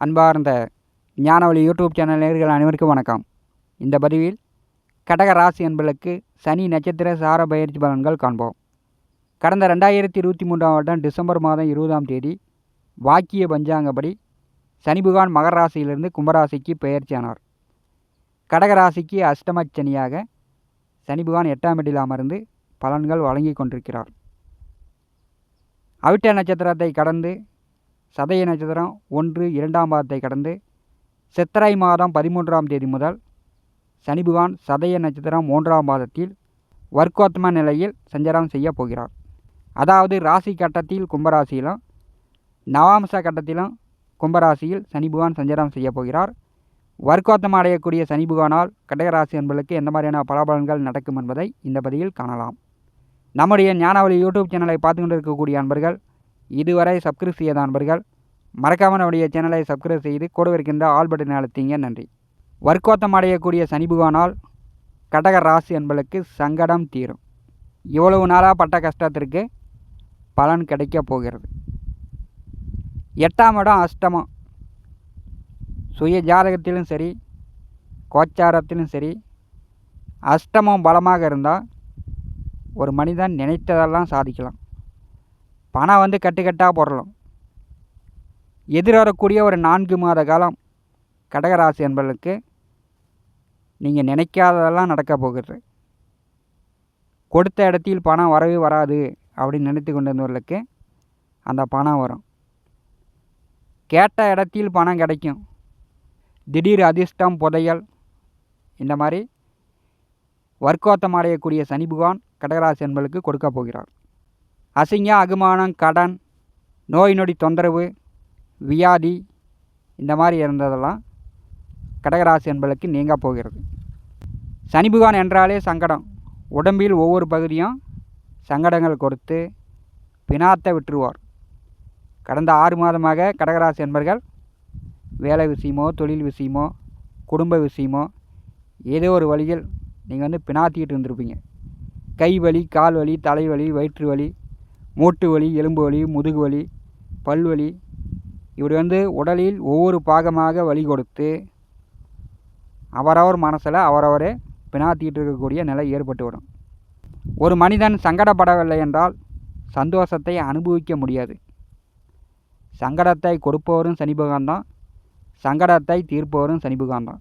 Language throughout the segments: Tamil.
அன்பார்ந்த ஞானவழி யூடியூப் சேனல் நேயர்கள் அனைவருக்கும் வணக்கம். இந்த பதிவில் கடக ராசி என்பதற்கு சனி நட்சத்திர சார பயிற்சி பலன்கள் காண்போம். கடந்த 2023 வருடம் டிசம்பர் மாதம் 20ஆம் தேதி வாக்கிய பஞ்சாங்கப்படி சனி பகவான் மகர ராசியிலிருந்து கும்பராசிக்கு பெயர்ச்சியானார். கடகராசிக்கு அஷ்டமச்சனியாக சனி பகவான் 8ஆம் இடத்தில் அமர்ந்து பலன்கள் வழங்கி கொண்டிருக்கிறார். அவிட்ட நட்சத்திரத்தை கடந்து சதய நட்சத்திரம் 1, 2ஆம் பாதத்தை கடந்து சித்திரை மாதம் 13ஆம் தேதி முதல் சனி பகவான் சதய நட்சத்திரம் 3ஆம் பாதத்தில் வர்க்கோத்தம நிலையில் சஞ்சாரம் செய்ய போகிறார். அதாவது ராசி கட்டத்தில் கும்பராசியிலும் நவாம்ச கட்டத்திலும் கும்பராசியில் சனி பகவான் சஞ்சாரம் செய்ய போகிறார். வர்க்கோத்தமம் அடையக்கூடிய சனி பகவானால் கடகராசி என்பதற்கு எந்த மாதிரியான பலாபலன்கள் நடக்கும் என்பதை இந்த பதிவில் காணலாம். நம்முடைய ஞானவழி யூடியூப் சேனலை பார்த்து கொண்டு இருக்கக்கூடிய அன்பர்கள், இதுவரை சப்ஸ்கிரைப் செய்யாத அன்பர்கள் மறக்காமல் நம்முடைய சேனலை சப்ஸ்கிரைப் செய்து கூட இருக்கின்ற ஆல் பட்டனை அழுத்திங்க. நன்றி. வர்க்கோத்தம் அடையக்கூடிய சனி பகவானால் கடக ராசி என்பதற்கு சங்கடம் தீரும். இவ்வளவு நாளாக பட்ட கஷ்டத்திற்கு பலன் கிடைக்க போகிறது. 8ஆம் இடம் அஷ்டமம். சுய ஜாதகத்திலும் சரி கோச்சாரத்திலும் சரி அஷ்டமம் பலமாக இருந்தால் ஒரு மனிதன் நினைத்ததெல்லாம் சாதிக்கலாம். பணம் கட்டுக்கட்டாக போடலாம். எதிர்வரக்கூடிய ஒரு 4 மாத காலம் கடகராசி என்பதற்கு நீங்கள் நினைக்காததெல்லாம் நடக்க போகிறது. கொடுத்த இடத்தில் பணம் வரவே வராது அப்படின்னு நினைத்து கொண்டிருந்தவர்களுக்கு அந்த பணம் வரும். கேட்ட இடத்தில் பணம் கிடைக்கும். திடீர் அதிர்ஷ்டம், புதையல், இந்த மாதிரி வர்க்கோத்தம் அடையக்கூடிய சனி பகவான் கடகராசி என்பதற்கு கொடுக்க போகிறார். அசிங்க அகுமானம், கடன், நோய் நொடி தொந்தரவு, வியாதி, இந்த மாதிரி இருந்ததெல்லாம் கடகராசி என்பதற்கு நீங்க போகிறது. சனி பகவான் என்றாலே சங்கடம். உடம்பில் ஒவ்வொரு பகுதியும் சங்கடங்கள் கொடுத்து பினாத்தை விட்டுருவார். கடந்த 6 மாதமாக கடகராசி என்பர்கள் வேலை விஷயமோ, தொழில் விஷயமோ, குடும்ப விஷயமோ ஏதோ ஒரு வழியில் நீங்கள் பினாத்திக்கிட்டு இருந்திருப்பீங்க. கை வலி, கால் வலி, தலைவலி, வயிற்று வலி, மூட்டு வலி, எலும்பு வலி, முதுகு வலி, பல்வலி, இப்படி உடலில் ஒவ்வொரு பாகமாக வலி கொடுத்து அவரவர் மனசில் அவரவரே பினாத்திட்டு இருக்கக்கூடிய நிலை ஏற்பட்டுவிடும். ஒரு மனிதன் சங்கடப்படவில்லை என்றால் சந்தோஷத்தை அனுபவிக்க முடியாது. சங்கடத்தை கொடுப்பவரும் சனி பகவான் தான், சங்கடத்தை தீர்ப்பவரும் சனி பகவான் தான்.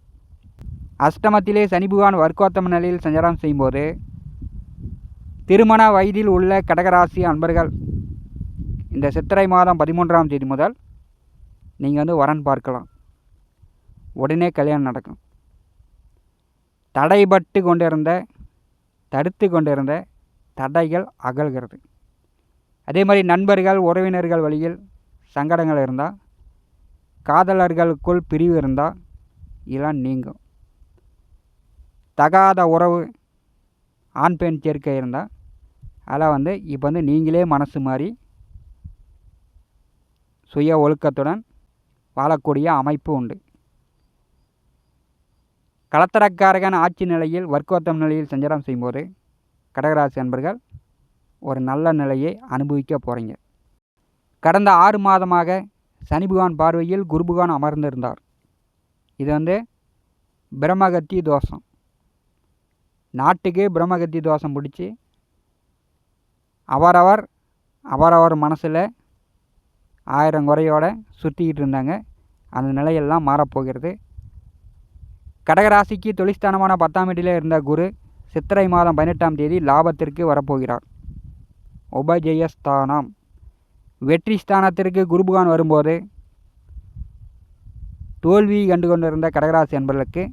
அஷ்டமத்திலே சனி பகவான் வர்க்கோத்தம நிலையில் சஞ்சாரம் செய்யும்போது திருமண வயதில் உள்ள கடகராசி அன்பர்கள் இந்த சித்திரை மாதம் 13ஆம் தேதி முதல் நீங்கள் வரன் பார்க்கலாம். உடனே கல்யாணம் நடக்கும். தடைபட்டு கொண்டிருந்த, தடுத்து கொண்டிருந்த தடைகள் அகல்கிறது. அதே மாதிரி நண்பர்கள், உறவினர்கள் வழியில் சங்கடங்கள் இருந்தால், காதலர்களுக்குள் பிரிவு இருந்தால் இதெல்லாம் நீங்கும். தகாத உறவு, ஆண் பெண் சேர்க்கை இருந்தால் அதெல்லாம் இப்போ நீங்களே மனசு மாறி சுய ஒழுக்கத்துடன் வாழக்கூடிய அமைப்பு உண்டு. கலத்தரக்காரகன் ஆட்சி நிலையில் வர்க்கோத்தம் நிலையில் சஞ்சாரம் செய்யும்போது கடகராசி அன்பர்கள் ஒரு நல்ல நிலையை அனுபவிக்க போகிறீங்க. கடந்த 6 மாதமாக சனி பகவான் பார்வையில் குரு பகவான் அமர்ந்திருந்தார். இது பிரம்மகத்தி தோஷம். நாட்டுக்கு பிரம்மகத்தி தோஷம் பிடிச்சி அவரவர் மனசில் 1000 குறையோடு சுற்றிக்கிட்டு இருந்தாங்க. அந்த நிலையெல்லாம் மாறப்போகிறது. கடகராசிக்கு தொழிற்ஸ்தானமான 10ஆம் வீட்டிலே இருந்த குரு சித்திரை மாதம் 18ஆம் தேதி லாபத்திற்கு வரப்போகிறார். உபஜயஸ்தானம், வெற்றி ஸ்தானத்திற்கு குரு பகவான் வரும்போது தோல்வி கண்டு கொண்டிருந்த கடகராசி என்பதற்கு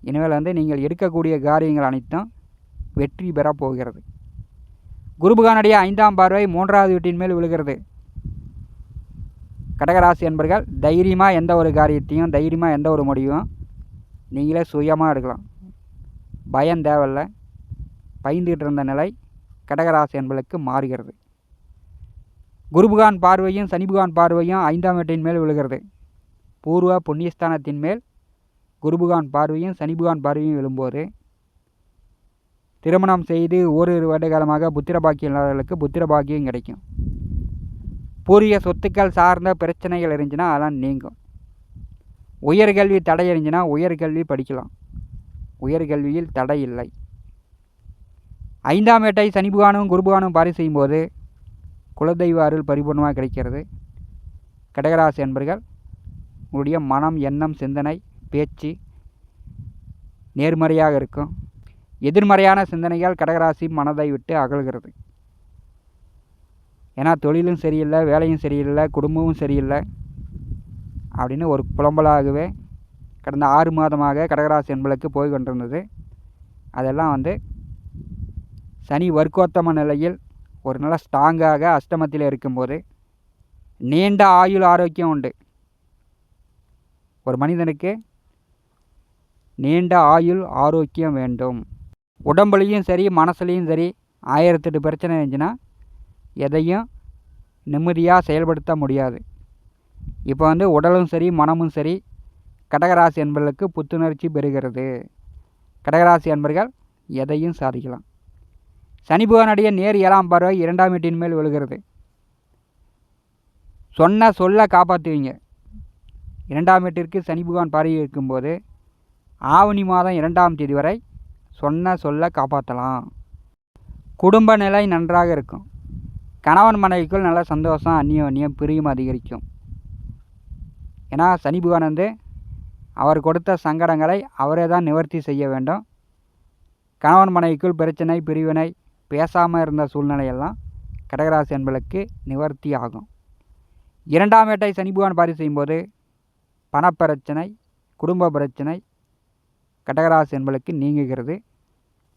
இனிமேல் நீங்கள் எடுக்கக்கூடிய காரியங்கள் அனைத்தும் வெற்றி பெறப் போகிறது. குரு பகவானுடைய 5ஆம் பார்வை 3வது வீட்டின் மேல் விழுகிறது. கடகராசி என்பர்கள் தைரியமாக எந்த ஒரு காரியத்தையும், தைரியமாக எந்த ஒரு முடிவும் நீங்களே சுயமாக எடுக்கலாம். பயம் தேவையில்லை. பயந்துகிட்டு இருந்த நிலை கடகராசி என்பதற்கு மாறுகிறது. குரு பகவான் பார்வையும் சனி பகவான் பார்வையும் 5ஆம் வீட்டின் மேல் விழுகிறது. பூர்வ புண்ணியஸ்தானத்தின் மேல் குரு பகவான் பார்வையும் சனி பகவான் பார்வையும் விழும்போது திருமணம் செய்து ஓரிரு வருட காலமாக புத்திர பாக்கியம் இல்லாதவர்களுக்கு புத்திர பாக்கியம் கிடைக்கும். பூர்வீக சொத்துக்கள் சார்ந்த பிரச்சனைகள் இருந்துச்சுன்னா அதெல்லாம் நீங்கும். உயர்கல்வி தடை இருந்துச்சுன்னா உயர்கல்வி படிக்கலாம், உயர்கல்வியில் தடை இல்லை. 5ஆம் வேட்டை சனி பகவானும் குரு பகவானும் பாரி செய்யும்போது குலதெய்வ அருள் பரிபூர்ணமாக கிடைக்கிறது. கடகராசி அன்பர்கள், உங்களுடைய மனம், எண்ணம், சிந்தனை, பேச்சு நேர்மறையாக இருக்கும். எதிர்மறையான சிந்தனைகள் கடகராசி மனதை விட்டு அகல்கிறது. ஏன்னா தொழிலும் சரியில்லை, வேலையும் சரியில்லை, குடும்பமும் சரியில்லை அப்படின்னு ஒரு புலம்பலாகவே கடந்த 6 மாதமாக கடகராசி என்பளுக்கு போய் கொண்டிருந்தது. அதெல்லாம் சனி வர்க்கோத்தம நிலையில் ஒரு நல்ல ஸ்ட்ராங்காக அஷ்டமத்தில் இருக்கும்போது நீண்ட ஆயுள் ஆரோக்கியம் உண்டு. ஒரு மனிதனுக்கு நீண்ட ஆயுள் ஆரோக்கியம் வேண்டும். உடம்புலையும் சரி மனசுலையும் சரி 1008 பிரச்சனை இருந்துச்சுன்னா எதையும் நிம்மதியாக செயல்படுத்த முடியாது. இப்போ உடலும் சரி மனமும் சரி கடகராசி என்பர்களுக்கு புத்துணர்ச்சி பெறுகிறது. கடகராசி என்பர்கள் எதையும் சாதிக்கலாம். சனி பகவானுடைய நேர் 7ஆம் பார்வை 2ஆம் வீட்டின் மேல் விழுகிறது. சொன்ன சொல்ல காப்பாற்றுவீங்க. 2ஆம் வீட்டிற்கு சனி பகவான் பார்வை இருக்கும்போது ஆவணி மாதம் 2ஆம் தேதி வரை சொன்ன சொல்ல காப்பாற்றலாம். குடும்ப நிலை நன்றாக இருக்கும். கணவன் மனைவிக்குள் நல்ல சந்தோஷம், அந்நியம், பிரியம் அதிகரிக்கும். ஏன்னா சனி பகவான் அவர் கொடுத்த சங்கடங்களை அவரே தான் நிவர்த்தி செய்ய வேண்டும். கணவன் மனைவிக்குள் பிரச்சனை, பிரிவினை, பேசாமல் இருந்த சூழ்நிலையெல்லாம் கடகராசி என்பளுக்கு நிவர்த்தி ஆகும். 2ஆம் வேட்டை சனி பகவான் பாரி செய்யும்போது பணப்பிரச்சனை, குடும்ப பிரச்சனை கடகராசி என்பளுக்கு நீங்குகிறது.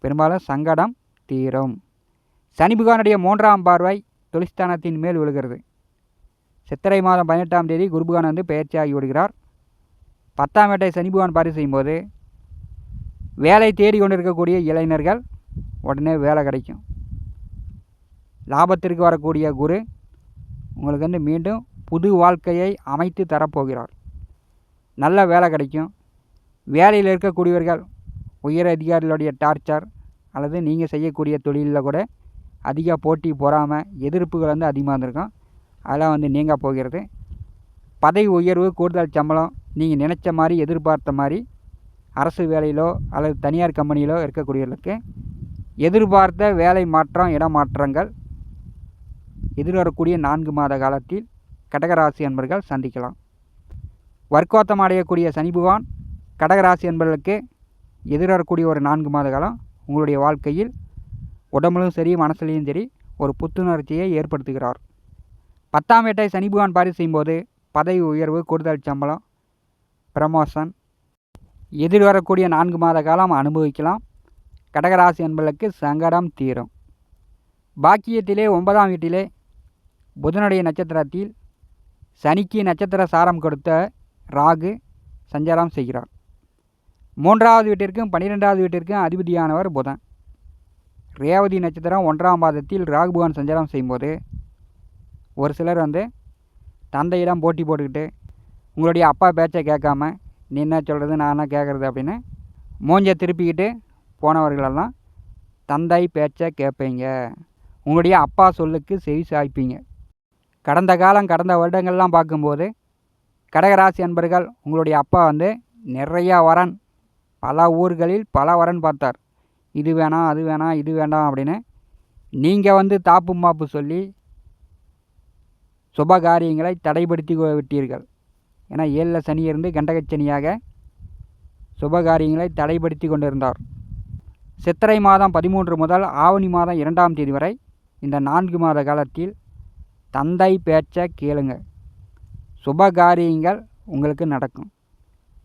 பெரும்பாலும் சங்கடம் தீரும். சனி பகவானுடைய 3ஆம் பார்வை தொழிற்ஸ்தானத்தின் மேல் விழுகிறது. சித்திரை மாதம் 18ஆம் தேதி குரு பகவான் பெயர்ச்சியாகி விடுகிறார். 10ஆம் வேட்டை சனி பகவான் பாரி செய்யும்போது வேலை தேடி கொண்டிருக்கக்கூடிய இளைஞர்கள் உடனே வேலை கிடைக்கும். லாபத்திற்கு வரக்கூடிய குரு உங்களுக்கு மீண்டும் புது வாழ்க்கையை அமைத்து தரப்போகிறார். நல்ல வேலை கிடைக்கும். வேலையில் இருக்கக்கூடியவர்கள் உயர் அதிகாரிகளுடைய டார்ச்சர் அல்லது நீங்கள் செய்யக்கூடிய தொழிலில் கூட அதிக போட்டி, பொறாமை, எதிர்ப்புகள் அதிகமாக இருந்திருக்கும். அதெல்லாம் நீங்க போகிறது. பதவி உயர்வு, கூடுதல் சம்பளம் நீங்கள் நினச்ச மாதிரி, எதிர்பார்த்த மாதிரி அரசு வேலையிலோ அல்லது தனியார் கம்பெனியிலோ இருக்கக்கூடியவர்களுக்கு எதிர்பார்த்த வேலை மாற்றம், இடமாற்றங்கள் எதிர்வரக்கூடிய 4 மாத காலத்தில் கடகராசி என்பர்கள் சந்திக்கலாம். வர்க்கோத்தம் அடையக்கூடிய சனி பகவான் கடகராசி என்பவர்களுக்கு எதிர்வரக்கூடிய ஒரு 4 மாத காலம் உங்களுடைய வாழ்க்கையில் உடம்புலும் சரி மனசுலையும் சரி ஒரு புத்துணர்ச்சியை ஏற்படுத்துகிறார். 10ஆம் வேட்டை சனி பகவான் பாரி செய்யும்போது பதவி உயர்வு, கூடுதல் சம்பளம், ப்ரமோஷன் எதிர்வரக்கூடிய 4 மாத காலம் அனுபவிக்கலாம். கடகராசி என்பவர்களுக்கு சங்கடம் தீரும். பாக்கியத்திலே 9ஆம் வீட்டிலே புதனுடைய நட்சத்திரத்தில் சனிக்கு நட்சத்திர சாரம் கொடுத்த ராகு சஞ்சாரம் செய்கிறார். 3ஆவது வீட்டிற்கும் 12ஆவது வீட்டிற்கும் அதிபதியானவர் புதன். ரேவதி நட்சத்திரம் 1ஆம் பாதத்தில் ராகு பகவான் சஞ்சாரம் செய்யும்போது ஒரு சிலர் தந்தையிடம் போட்டி போட்டுக்கிட்டு உங்களுடைய அப்பா பேச்சை கேட்காம நீ என்ன சொல்கிறது நான் என்ன கேட்குறது அப்படின்னு மூஞ்சை திருப்பிக்கிட்டு போனவர்களெல்லாம் தந்தை பேச்சை கேட்பீங்க. உங்களுடைய அப்பா சொல்லுக்கு செவி சாய்ப்பீங்க. கடந்த வருடங்கள்லாம் பார்க்கும்போது கடகராசி அன்பர்கள் உங்களுடைய அப்பா நிறையா வரன், பல ஊர்களில் பல வரன் பார்த்தார். இது வேணாம், அது வேணாம், இது வேண்டாம் அப்படின்னு நீங்கள் தாப்பு மாப்பு சொல்லி சுப காரியங்களை தடைப்படுத்தி விட்டீர்கள். ஏன்னா 7ல் சனி இருந்து கண்டகச்சனியாக சுப காரியங்களை தடைப்படுத்தி கொண்டிருந்தார். சித்திரை மாதம் 13 முதல் ஆவணி மாதம் 2ஆம் தேதி வரை இந்த 4 மாத காலத்தில் தந்தை பேச்சை கேளுங்க. சுப காரியங்கள் உங்களுக்கு நடக்கும்.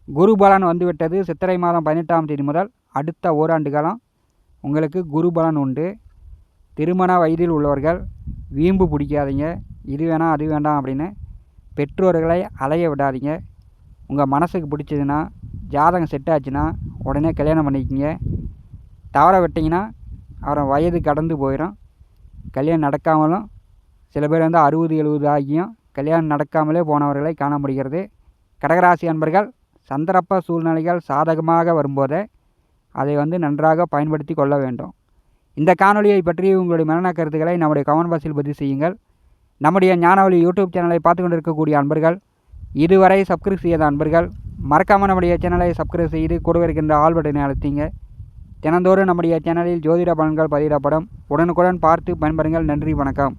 குரு பலன் வந்துவிட்டது. சித்திரை மாதம் 18ஆம் தேதி முதல் அடுத்த ஓராண்டு காலம் உங்களுக்கு குரு பலன் உண்டு. திருமண வயதில் உள்ளவர்கள் வீம்பு பிடிக்காதீங்க. இது வேணாம், அது வேண்டாம் அப்படின்னு பெற்றோர்களை அலைய விடாதீங்க. உங்கள் மனசுக்கு பிடிச்சதுன்னா, ஜாதகம் செட் ஆச்சுன்னா உடனே கல்யாணம் பண்ணிக்கிங்க. தவற விட்டிங்கன்னா அவரை வயது கடந்து போயிடும். கல்யாணம் நடக்காமலும் சில பேர் 60, 70 ஆகியும் கல்யாணம் நடக்காமலே போனவர்களை காண முடிகிறது. கடகராசி அன்பர்கள் சந்தர்ப்ப சூழ்நிலைகள் சாதகமாக வரும்போதே அதை நன்றாக பயன்படுத்தி கொள்ள வேண்டும். இந்த காணொலியை பற்றி உங்களுடைய மரண கருத்துக்களை நம்முடைய கமெண்ட் பாக்ஸில் பதிவு செய்யுங்கள். நம்முடைய ஞானவழி யூடியூப் சேனலை பார்த்து கொண்டிருக்கக்கூடிய அன்பர்கள், இதுவரை சப்ஸ்கிரைப் செய்யாத அன்பர்கள் மறக்காமல் நம்முடைய சேனலை சப்ஸ்கிரைப் செய்து கூடவே இருக்கின்ற ஆல் பட்டனை அழுத்திங்க. தினந்தோறும் நம்முடைய சேனலில் ஜோதிட பலன்கள் பதிவிடப்படும். உடனுக்குடன் பார்த்து பயன்பெறுங்கள். நன்றி, வணக்கம்.